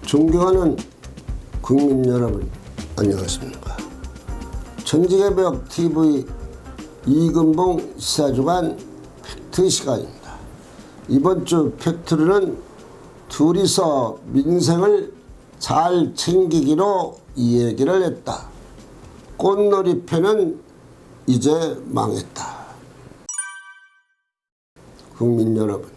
존경하는 국민 여러분, 안녕하십니까. 전직의벽TV 이근봉 시사주간 팩트 시간입니다. 이번 주 팩트로는 둘이서 민생을 잘 챙기기로 이야기를 했다. 꽃놀이패는 이제 망했다. 국민 여러분,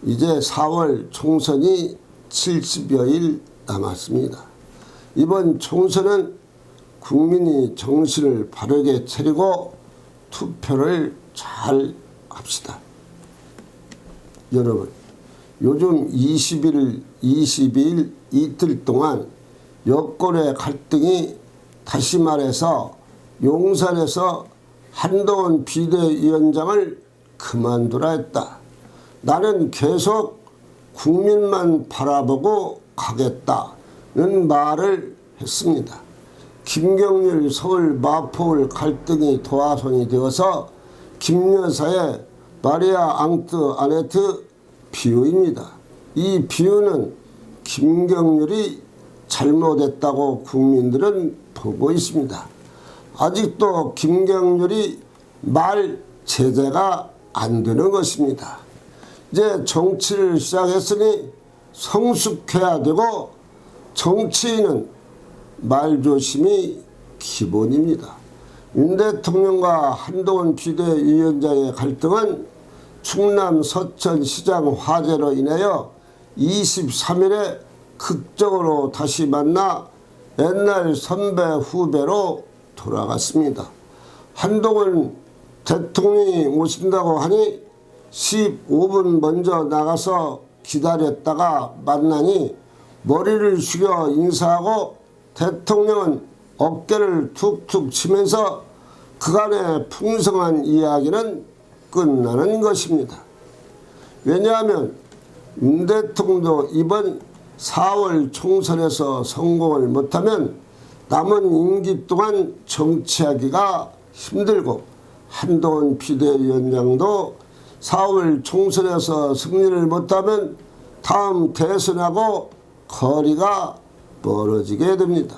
이제 4월 총선이 70여일 남았습니다. 이번 총선은 국민이 정신을 바르게 차리고 투표를 잘 합시다. 여러분, 요즘 20일, 22일 이틀 동안 여권의 갈등이 다시 말해서 용산에서 한동훈 비대위원장을 그만두라 했다. 나는 계속 국민만 바라보고 가겠다는 말을 했습니다. 김경률 서울 마포울 갈등이 도화선이 되어서 김여사의 마리아 앙뚜아네트 비유입니다. 이 비유는 김경률이 잘못했다고 국민들은 보고 있습니다. 아직도 김경률이 말 제재가 안 되는 것입니다. 이제 정치를 시작했으니 성숙해야 되고 정치인은 말조심이 기본입니다. 윤 대통령과 한동훈 비대위원장의 갈등은 충남 서천시장 화재로 인하여 23일에 극적으로 다시 만나 옛날 선배 후배로 돌아갔습니다. 한동훈 대통령이 오신다고 하니 15분 먼저 나가서 기다렸다가 만나니 머리를 숙여 인사하고 대통령은 어깨를 툭툭 치면서 그간의 풍성한 이야기는 끝나는 것입니다. 왜냐하면 윤 대통령도 이번 4월 총선에서 성공을 못하면 남은 임기 동안 정치하기가 힘들고 한동훈 비대위원장도 4월 총선에서 승리를 못하면 다음 대선하고 거리가 멀어지게 됩니다.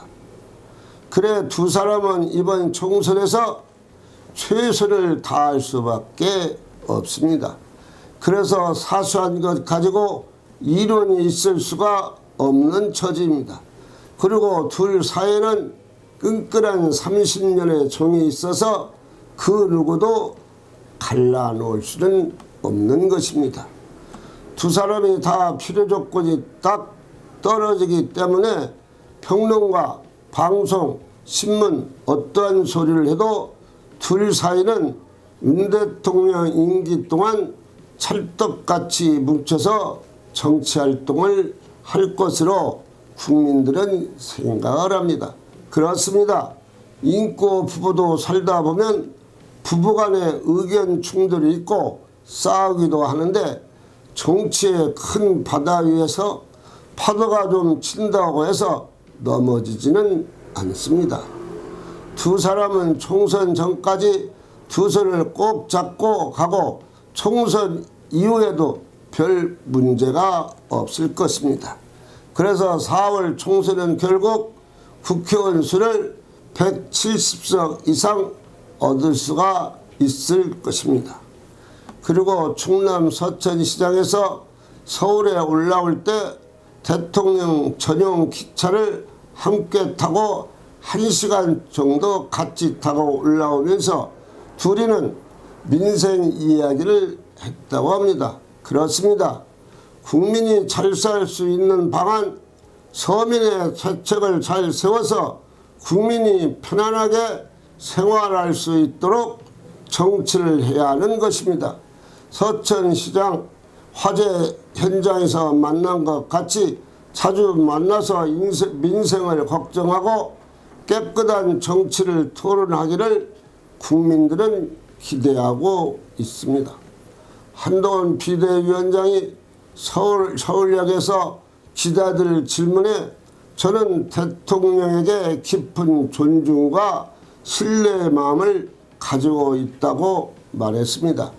그래 두 사람은 이번 총선에서 최선을 다할 수밖에 없습니다. 그래서 사소한 것 가지고 이론이 있을 수가 없는 처지입니다. 그리고 둘 사이에는 끈끈한 30년의 정이 있어서 그 누구도 갈라놓을 수는 없는 것입니다. 두 사람이 다 필요 조건이 딱 떨어지기 때문에 평론가, 방송, 신문 어떠한 소리를 해도 둘 사이는 윤 대통령 임기 동안 찰떡같이 뭉쳐서 정치활동을 할 것으로 국민들은 생각을 합니다. 그렇습니다. 인고 부부도 살다 보면 부부간의 의견 충돌이 있고 싸우기도 하는데 정치의 큰 바다 위에서 파도가 좀 친다고 해서 넘어지지는 않습니다. 두 사람은 총선 전까지 두 손을 꼭 잡고 가고 총선 이후에도 별 문제가 없을 것입니다. 그래서 4월 총선은 결국 국회의원 수를 170석 이상 얻을 수가 있을 것입니다. 그리고 충남 서천시장에서 서울에 올라올 때 대통령 전용 기차를 함께 타고 1시간 정도 같이 타고 올라오면서 둘이는 민생 이야기를 했다고 합니다. 그렇습니다. 국민이 잘 살 수 있는 방안, 서민의 대책을 잘 세워서 국민이 편안하게 생활할 수 있도록 정치를 해야 하는 것입니다. 서천시장 화재 현장에서 만난 것 같이 자주 만나서 민생을 걱정하고 깨끗한 정치를 토론하기를 국민들은 기대하고 있습니다. 한동훈 비대위원장이 서울역에서 기자들 질문에 저는 대통령에게 깊은 존중과 신뢰의 마음을 가지고 있다고 말했습니다.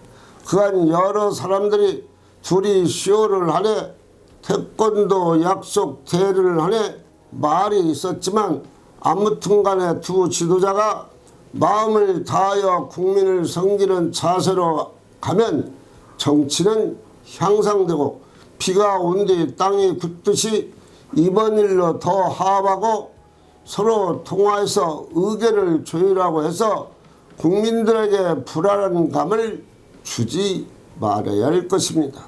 그간 여러 사람들이 둘이 쇼를 하되 태권도 약속 대회를 하네 말이 있었지만 아무튼 간에 두 지도자가 마음을 다하여 국민을 섬기는 자세로 가면 정치는 향상되고 비가 온 뒤 땅이 굳듯이 이번 일로 더 화합하고 서로 통화해서 의견을 조율하고 해서 국민들에게 불안한 감을 주지 말아야 할 것입니다.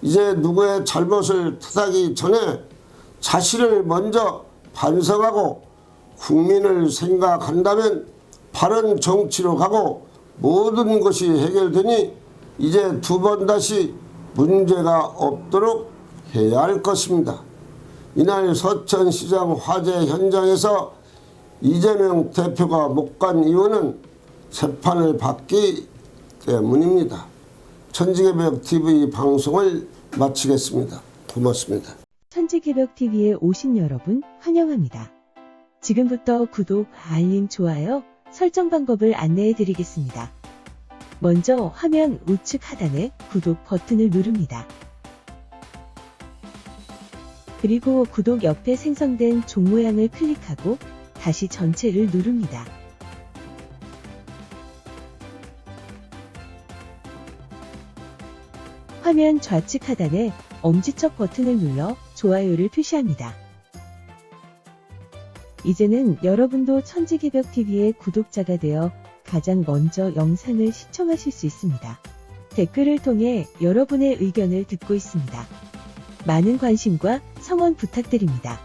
이제 누구의 잘못을 탓하기 전에 자신을 먼저 반성하고 국민을 생각한다면 바른 정치로 가고 모든 것이 해결되니 이제 두 번 다시 문제가 없도록 해야 할 것입니다. 이날 서천시장 화재 현장에서 이재명 대표가 못 간 이유는 재판을 받기 때문입니다. 천지개벽TV 방송을 마치겠습니다. 고맙습니다. 천지개벽TV에 오신 여러분 환영합니다. 지금부터 구독, 알림, 좋아요, 설정 방법을 안내해 드리겠습니다. 먼저 화면 우측 하단에 구독 버튼을 누릅니다. 그리고 구독 옆에 생성된 종 모양을 클릭하고 다시 전체를 누릅니다. 화면 좌측 하단에 엄지척 버튼을 눌러 좋아요를 표시합니다. 이제는 여러분도 천지개벽TV의 구독자가 되어 가장 먼저 영상을 시청하실 수 있습니다. 댓글을 통해 여러분의 의견을 듣고 있습니다. 많은 관심과 성원 부탁드립니다.